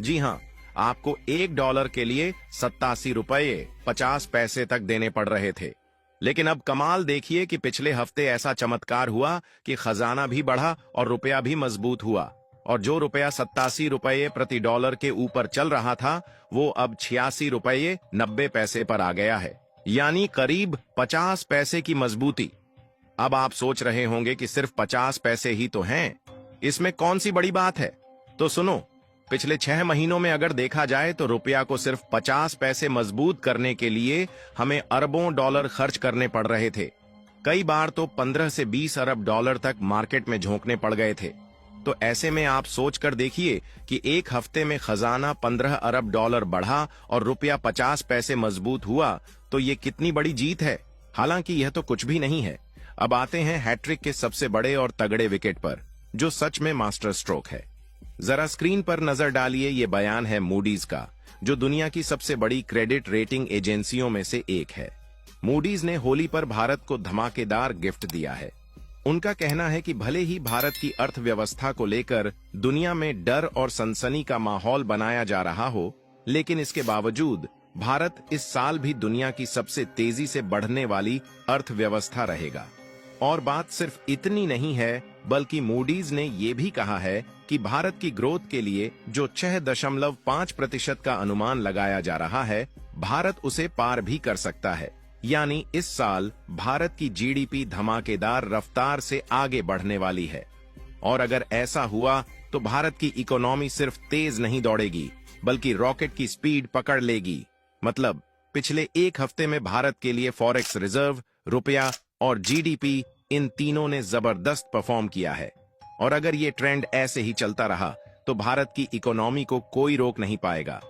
जी हाँ, आपको $1 के लिए 87 रुपये 50 पैसे तक देने पड़ रहे थे। लेकिन अब कमाल देखिए कि पिछले हफ्ते ऐसा चमत्कार हुआ कि खजाना भी बढ़ा और रुपया भी मजबूत हुआ, और जो रुपया 87 रुपये प्रति डॉलर के ऊपर चल रहा था वो अब 86 रुपये 90 पैसे पर आ गया है, यानी करीब 50 पैसे की मजबूती। अब आप सोच रहे होंगे कि सिर्फ 50 पैसे ही तो हैं, इसमें कौन सी बड़ी बात है? तो सुनो, पिछले 6 महीनों में अगर देखा जाए तो रुपया को सिर्फ 50 पैसे मजबूत करने के लिए हमें अरबों डॉलर खर्च करने पड़ रहे थे। कई बार तो 15 से 20 अरब डॉलर तक मार्केट में झोंकने पड़ गए थे। तो ऐसे में आप सोच कर देखिए कि एक हफ्ते में खजाना 15 अरब डॉलर बढ़ा और रुपया 50 पैसे मजबूत हुआ, तो ये कितनी बड़ी जीत है। हालांकि यह तो कुछ भी नहीं है। अब आते हैं हैट्रिक के सबसे बड़े और तगड़े विकेट पर, जो सच में मास्टर स्ट्रोक है। जरा स्क्रीन पर नजर डालिए, ये बयान है मूडीज का, जो दुनिया की सबसे बड़ी क्रेडिट रेटिंग एजेंसियों में से एक है। मूडीज ने होली पर भारत को धमाकेदार गिफ्ट दिया है। उनका कहना है कि भले ही भारत की अर्थव्यवस्था को लेकर दुनिया में डर और सनसनी का माहौल बनाया जा रहा हो, लेकिन इसके बावजूद भारत इस साल भी दुनिया की सबसे तेजी से बढ़ने वाली अर्थव्यवस्था रहेगा। और बात सिर्फ इतनी नहीं है, बल्कि मूडीज ने यह भी कहा है कि भारत की ग्रोथ के लिए जो 6.5% का अनुमान लगाया जा रहा है, भारत उसे पार भी कर सकता है। यानी इस साल भारत की जीडीपी धमाकेदार रफ्तार से आगे बढ़ने वाली है। और अगर ऐसा हुआ तो भारत की इकोनॉमी सिर्फ तेज नहीं दौड़ेगी, बल्कि रॉकेट की स्पीड पकड़ लेगी। मतलब पिछले एक हफ्ते में भारत के लिए फॉरेक्स रिजर्व, रुपया और जीडीपी, इन तीनों ने जबरदस्त परफॉर्म किया है। और अगर ये ट्रेंड ऐसे ही चलता रहा तो भारत की इकोनॉमी को कोई रोक नहीं पाएगा।